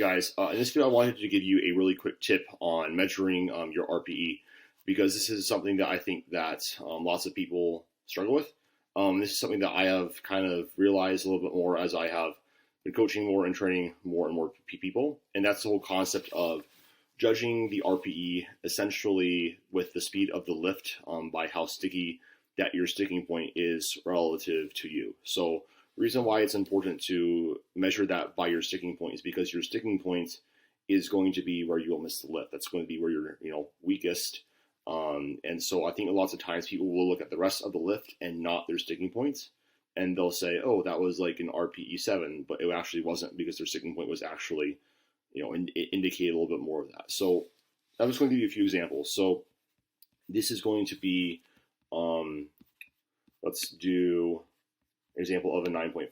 guys, in this video I wanted to give you a really quick tip on measuring your RPE, because this is something that I think that lots of people struggle with. This is something that I have kind of realized a little bit more as I have been coaching more and training more and more people, and that's the whole concept of judging the RPE essentially with the speed of the lift by how sticky that your sticking point is relative to you. So the reason why it's important to measure that by your sticking point is because your sticking point is going to be where you'll miss the lift. That's going to be where you're weakest. And so I think lots of times people will look at the rest of the lift and not their sticking points, and they'll say, oh, that was like an RPE 7, but it actually wasn't, because their sticking point was actually, it indicated a little bit more of that. So I'm just going to give you a few examples. So this is going to be, let's do an example of a 9.5.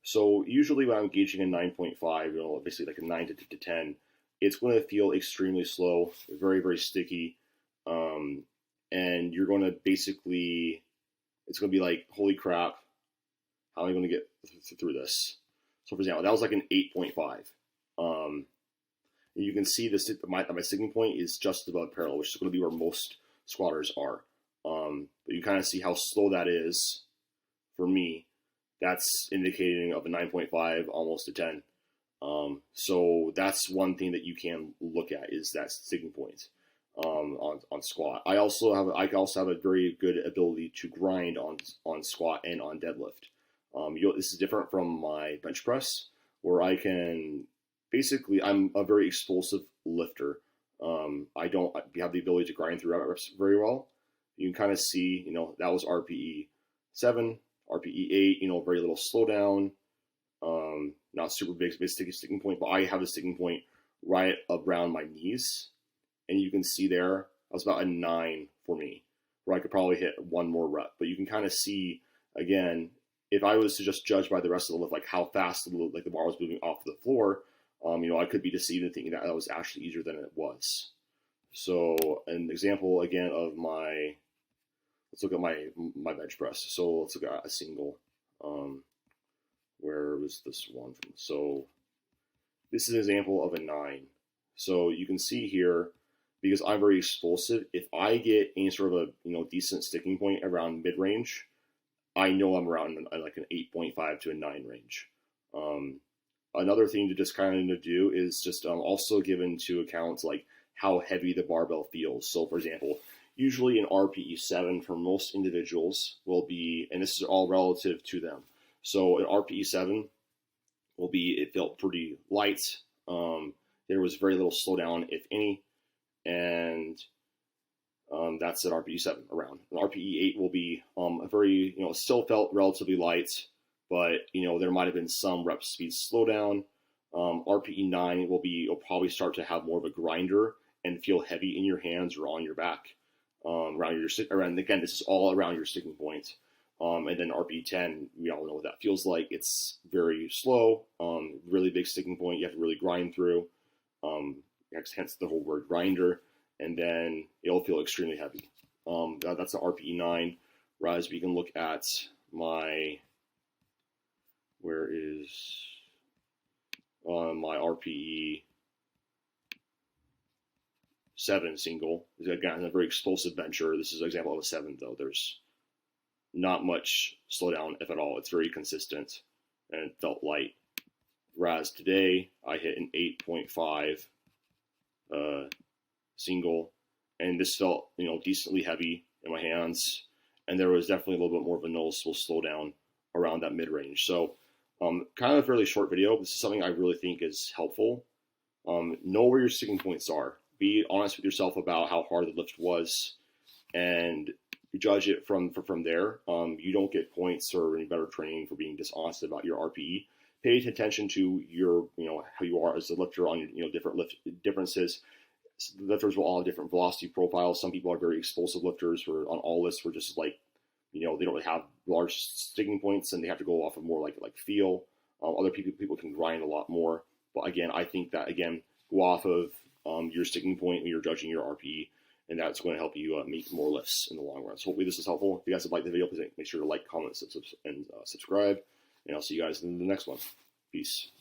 So usually when I'm gauging a 9.5, basically like a 9 to 10, it's going to feel extremely slow, very, very sticky. And you're going to basically, it's going to be like, holy crap, how am I going to get through this? So for example, that was like an 8.5. You can see this, my sticking point is just above parallel, which is going to be where most squatters are. But you kind of see how slow that is. For me, that's indicating of a 9.5, almost a 10. So that's one thing that you can look at, is that sticking point on squat. I also have a very good ability to grind on squat and on deadlift. This is different from my bench press, where I can basically, I'm a very explosive lifter. I don't have the ability to grind through reps very well. You can kind of see, that was RPE 7, RPE 8, very little slowdown, not super big sticking point, but I have a sticking point right around my knees. And you can see there, that was about a 9 for me, where I could probably hit one more rep. But you can kind of see, again, if I was to just judge by the rest of the lift, like how fast the bar was moving off the floor, I could be deceived in thinking that was actually easier than it was. So an example, again, of let's look at my bench press. So let's look at a single. Where was this one from? So this is an example of a 9. So you can see here, because I'm very explosive, if I get any sort of a decent sticking point around mid-range, I know I'm around like an 8.5 to a 9 range. Another thing to just kind of do is just also give into account like how heavy the barbell feels. So for example, usually an RPE 7 for most individuals will be, and this is all relative to them. So an RPE 7 will be, it felt pretty light. There was very little slowdown, if any. And that's an RPE 7 around. An RPE 8 will be a very, still felt relatively light, but, there might have been some rep speed slowdown. RPE 9 will probably start to have more of a grinder and feel heavy in your hands or on your back. Again, this is all around your sticking point. And then RPE 10, we all know what that feels like. It's very slow, really big sticking point. You have to really grind through. Hence the whole word grinder, and then it'll feel extremely heavy. That's the RPE 9. Whereas we can look at where is my RPE 7 single. Again, a very explosive bencher. This is an example of a 7, though. There's not much slowdown, if at all. It's very consistent, and it felt light. Whereas today, I hit an 8.5 single, and this felt, decently heavy in my hands, and there was definitely a little bit more of a noticeable slowdown around that mid-range. So, kind of a fairly short video. This is something I really think is helpful. Know where your sticking points are. Be honest with yourself about how hard the lift was, and judge it from there. You don't get points or any better training for being dishonest about your RPE. Pay attention to your, how you are as a lifter on, different lift differences. Lifters will all have different velocity profiles. Some people are very explosive lifters who are on all lifts were just like, they don't really have large sticking points, and they have to go off of more like feel. Other people can grind a lot more. But again, I think that, go off of your sticking point when you're judging your RPE, and that's going to help you make more lifts in the long run. So hopefully this is helpful. If you guys have liked the video, please make sure to like, comment, and subscribe. And I'll see you guys in the next one. Peace.